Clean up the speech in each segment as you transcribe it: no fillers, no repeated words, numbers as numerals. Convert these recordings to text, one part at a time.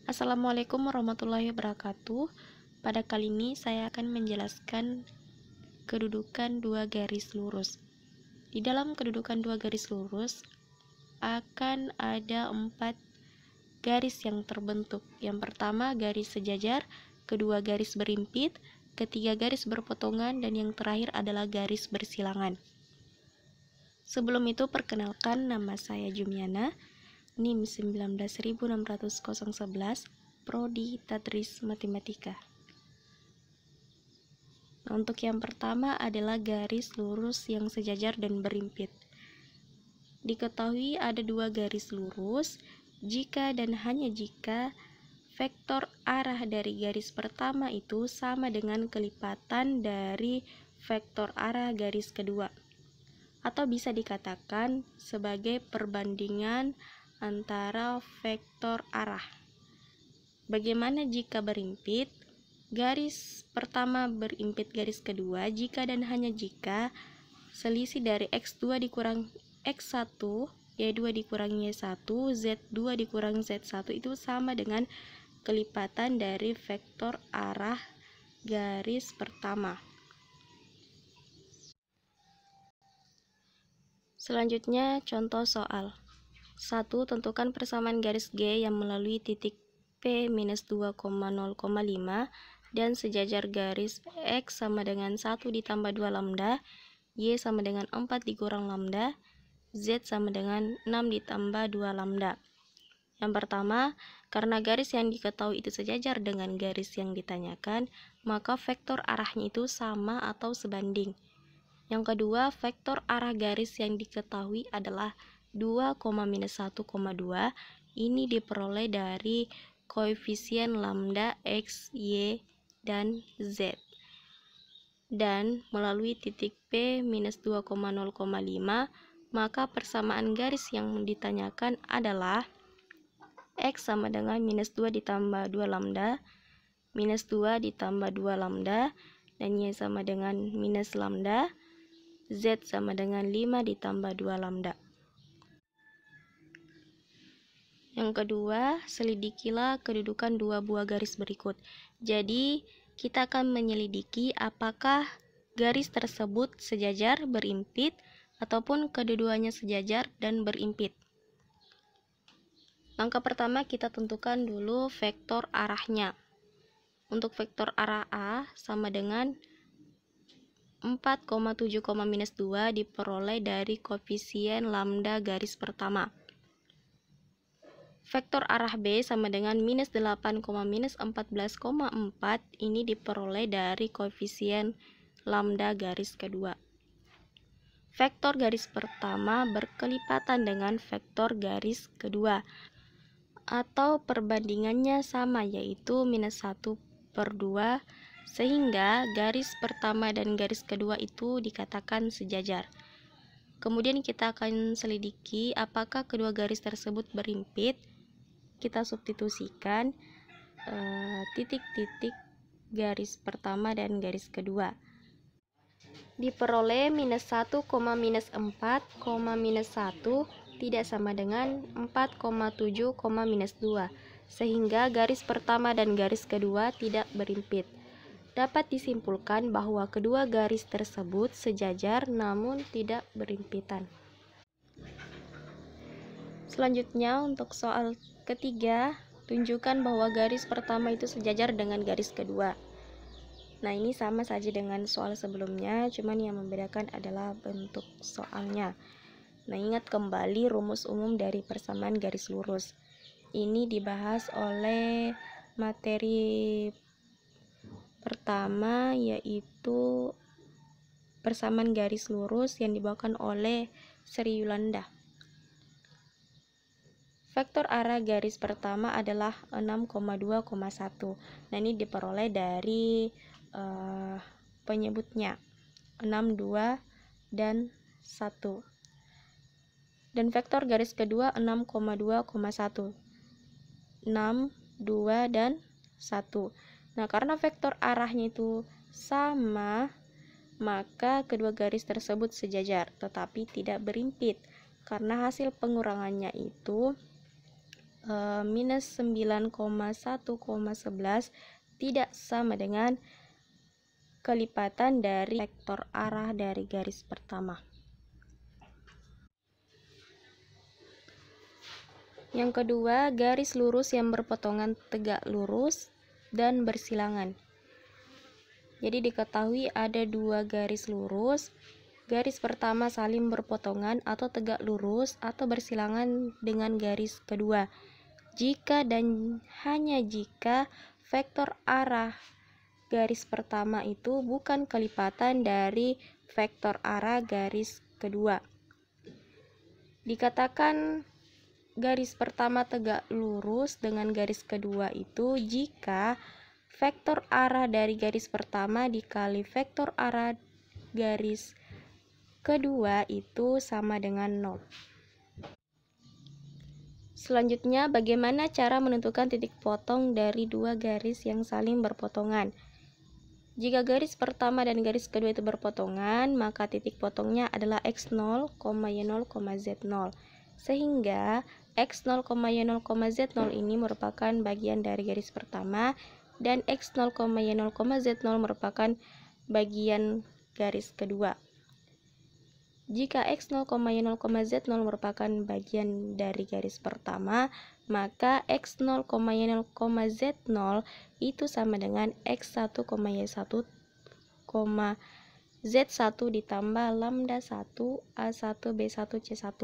Assalamualaikum warahmatullahi wabarakatuh. Pada kali ini saya akan menjelaskan kedudukan dua garis lurus. Di dalam kedudukan dua garis lurus akan ada 4 garis yang terbentuk. Yang pertama garis sejajar, kedua garis berimpit, ketiga garis berpotongan, dan yang terakhir adalah garis bersilangan. Sebelum itu perkenalkan, nama saya Jumiana, NIM 19.600.11, Prodi Tadris Matematika. Nah, untuk yang pertama adalah garis lurus yang sejajar dan berimpit. Diketahui ada dua garis lurus jika dan hanya jika vektor arah dari garis pertama itu sama dengan kelipatan dari vektor arah garis kedua, atau bisa dikatakan sebagai perbandingan antara vektor arah. Bagaimana jika berimpit? Garis pertama berimpit garis kedua jika dan hanya jika selisih dari x2 dikurang x1, y2 dikurangi y1, z2 dikurangi z1 itu sama dengan kelipatan dari vektor arah garis pertama. Selanjutnya contoh soal 1. Tentukan persamaan garis G yang melalui titik P minus 2,0,5 dan sejajar garis X sama dengan 1 ditambah 2 lambda, Y sama dengan 4 dikurang lambda, Z sama dengan 6 ditambah 2 lambda. Yang pertama, karena garis yang diketahui itu sejajar dengan garis yang ditanyakan, maka vektor arahnya itu sama atau sebanding. Yang kedua, vektor arah garis yang diketahui adalah 2,-1,2. Ini diperoleh dari koefisien lambda X, Y, dan Z. Dan melalui titik P minus 2,0,5, maka persamaan garis yang ditanyakan adalah X sama dengan minus 2 ditambah 2 lambda, minus 2 ditambah 2 lambda, dan Y sama dengan minus lambda, Z sama dengan 5 ditambah 2 lambda. Yang kedua, selidikilah kedudukan dua buah garis berikut. Jadi, kita akan menyelidiki apakah garis tersebut sejajar, berimpit, ataupun kedua-duanya sejajar dan berimpit. Langkah pertama, kita tentukan dulu vektor arahnya. Untuk vektor arah A sama dengan 4,7, minus 2 diperoleh dari koefisien lambda garis pertama. Vektor arah B sama dengan minus 8, minus 14,4 ini diperoleh dari koefisien lambda garis kedua. Vektor garis pertama berkelipatan dengan vektor garis kedua, atau perbandingannya sama, yaitu minus 1/2, sehingga garis pertama dan garis kedua itu dikatakan sejajar. Kemudian kita akan selidiki apakah kedua garis tersebut berimpit. Kita substitusikan titik-titik garis pertama dan garis kedua. Diperoleh minus 1, minus 4, minus 1 tidak sama dengan 4,7, minus 2, sehingga garis pertama dan garis kedua tidak berimpit. Dapat disimpulkan bahwa kedua garis tersebut sejajar namun tidak berimpitan. Selanjutnya untuk soal ketiga, tunjukkan bahwa garis pertama itu sejajar dengan garis kedua. Nah, ini sama saja dengan soal sebelumnya, cuman yang membedakan adalah bentuk soalnya. Nah, ingat kembali rumus umum dari persamaan garis lurus. Ini dibahas oleh materi pertama, yaitu persamaan garis lurus yang dibawakan oleh Sri Yulanda. Vektor arah garis pertama adalah 6,2,1. Nah, ini diperoleh dari penyebutnya 6, 2, dan 1. Dan vektor garis kedua 6,2,1. 6, 2, dan 1. Nah, karena vektor arahnya itu sama, maka kedua garis tersebut sejajar, tetapi tidak berimpit. Karena hasil pengurangannya itu minus 9,1,11 tidak sama dengan kelipatan dari vektor arah dari garis pertama. Yang kedua, garis lurus yang berpotongan tegak lurus dan bersilangan. Jadi diketahui ada dua garis lurus. Garis pertama saling berpotongan atau tegak lurus atau bersilangan dengan garis kedua. Jika dan hanya jika vektor arah garis pertama itu bukan kelipatan dari vektor arah garis kedua. Dikatakan garis pertama tegak lurus dengan garis kedua itu jika vektor arah dari garis pertama dikali vektor arah garis kedua itu sama dengan 0. Selanjutnya, bagaimana cara menentukan titik potong dari dua garis yang saling berpotongan? Jika garis pertama dan garis kedua itu berpotongan, maka titik potongnya adalah x0, y0, z0. Sehingga x0, y0, z0 ini merupakan bagian dari garis pertama dan x0, y0, z0 merupakan bagian garis kedua. Jika x0, y0, z0 merupakan bagian dari garis pertama, maka x0, y0, z0 itu sama dengan x1, y1, z1 ditambah lambda 1, a1, b1, c1.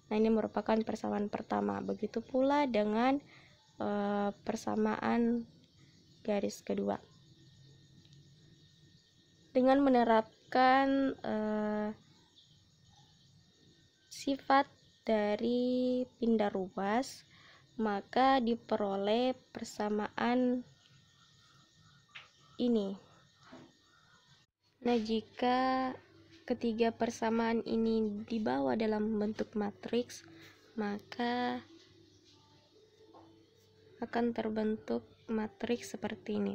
Nah, ini merupakan persamaan pertama. Begitu pula dengan persamaan garis kedua. Dengan menerapkan sifat dari pindah ruas, maka diperoleh persamaan ini. Nah, jika ketiga persamaan ini dibawa dalam bentuk matriks, maka akan terbentuk matriks seperti ini.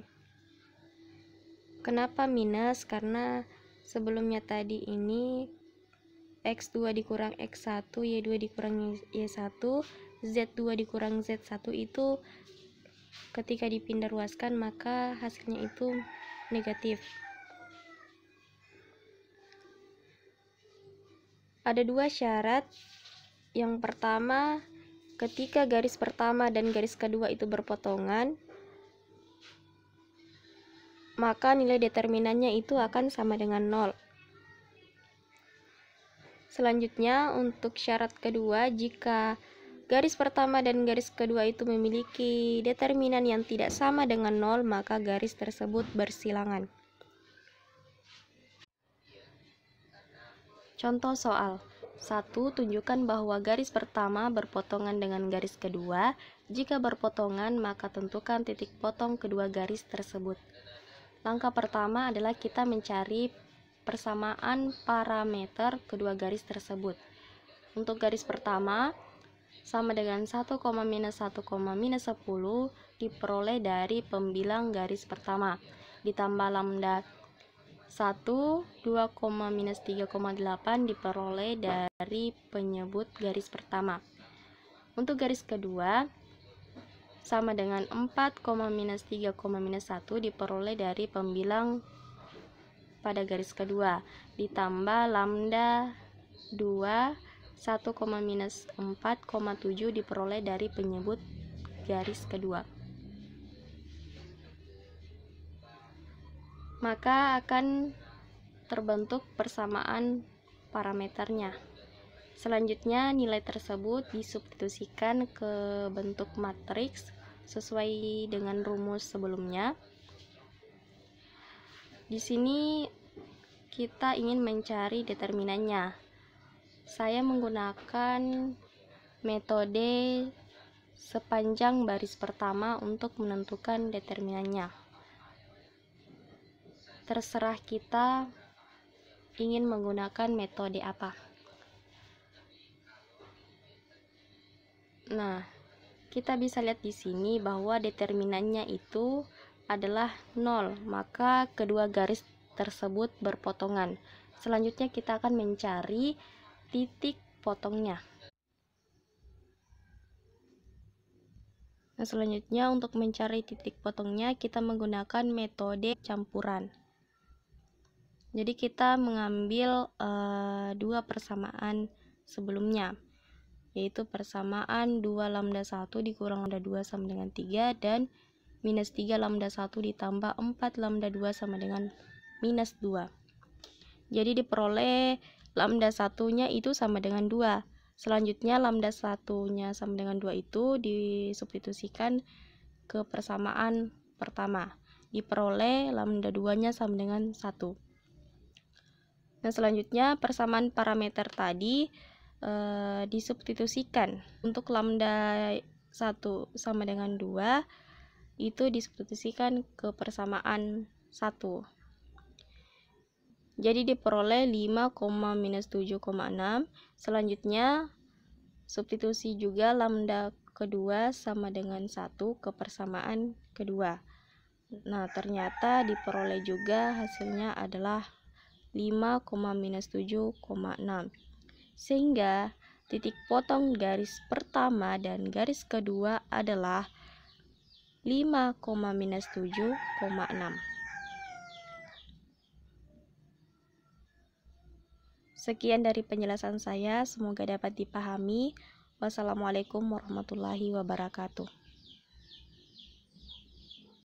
Kenapa minus? Karena sebelumnya tadi ini x2 dikurang x1, y2 dikurang y1, z2 dikurang z1 itu ketika dipindah ruaskan maka hasilnya itu negatif. Ada dua syarat. Yang pertama, ketika garis pertama dan garis kedua itu berpotongan, maka nilai determinannya itu akan sama dengan 0. Selanjutnya, untuk syarat kedua, jika garis pertama dan garis kedua itu memiliki determinan yang tidak sama dengan 0, maka garis tersebut bersilangan. Contoh soal 1. Tunjukkan bahwa garis pertama berpotongan dengan garis kedua. Jika berpotongan, maka tentukan titik potong kedua garis tersebut. Langkah pertama adalah kita mencari persamaan parameter kedua garis tersebut. Untuk garis pertama sama dengan 1, minus 1, minus 10 diperoleh dari pembilang garis pertama ditambah lambda 1, 2, minus 3,8 diperoleh dari penyebut garis pertama. Untuk garis kedua sama dengan 4, minus 3, minus 1 diperoleh dari pembilang pada garis kedua ditambah lambda 2, 1, minus 4,7 diperoleh dari penyebut garis kedua. Maka akan terbentuk persamaan parameternya. Selanjutnya nilai tersebut disubstitusikan ke bentuk matriks sesuai dengan rumus sebelumnya. Di sini kita ingin mencari determinannya. Saya menggunakan metode sepanjang baris pertama untuk menentukan determinannya. Terserah kita ingin menggunakan metode apa. Nah, kita bisa lihat di sini bahwa determinannya itu adalah 0, maka kedua garis tersebut berpotongan. Selanjutnya kita akan mencari titik potongnya. Nah, selanjutnya untuk mencari titik potongnya kita menggunakan metode campuran. Jadi kita mengambil dua persamaan sebelumnya, yaitu persamaan 2 lambda 1 dikurang lambda 2 sama dengan 3 dan minus 3 lambda 1 ditambah 4 lambda 2 sama dengan minus 2. Jadi diperoleh lambda 1-nya itu sama dengan 2. Selanjutnya lambda 1-nya sama dengan 2 itu disubstitusikan ke persamaan pertama. Diperoleh lambda 2-nya sama dengan 1. Nah, selanjutnya persamaan parameter tadi disubstitusikan. Untuk lambda 1 sama dengan 2 itu disubstitusikan ke persamaan 1. Jadi diperoleh 5, minus 7,6. Selanjutnya substitusi juga lambda kedua sama dengan 1 ke persamaan kedua. Nah, ternyata diperoleh juga hasilnya adalah 5, minus 7,6. Sehingga titik potong garis pertama dan garis kedua adalah 5, minus 7,6. Sekian dari penjelasan saya, semoga dapat dipahami. Wassalamualaikum warahmatullahi wabarakatuh.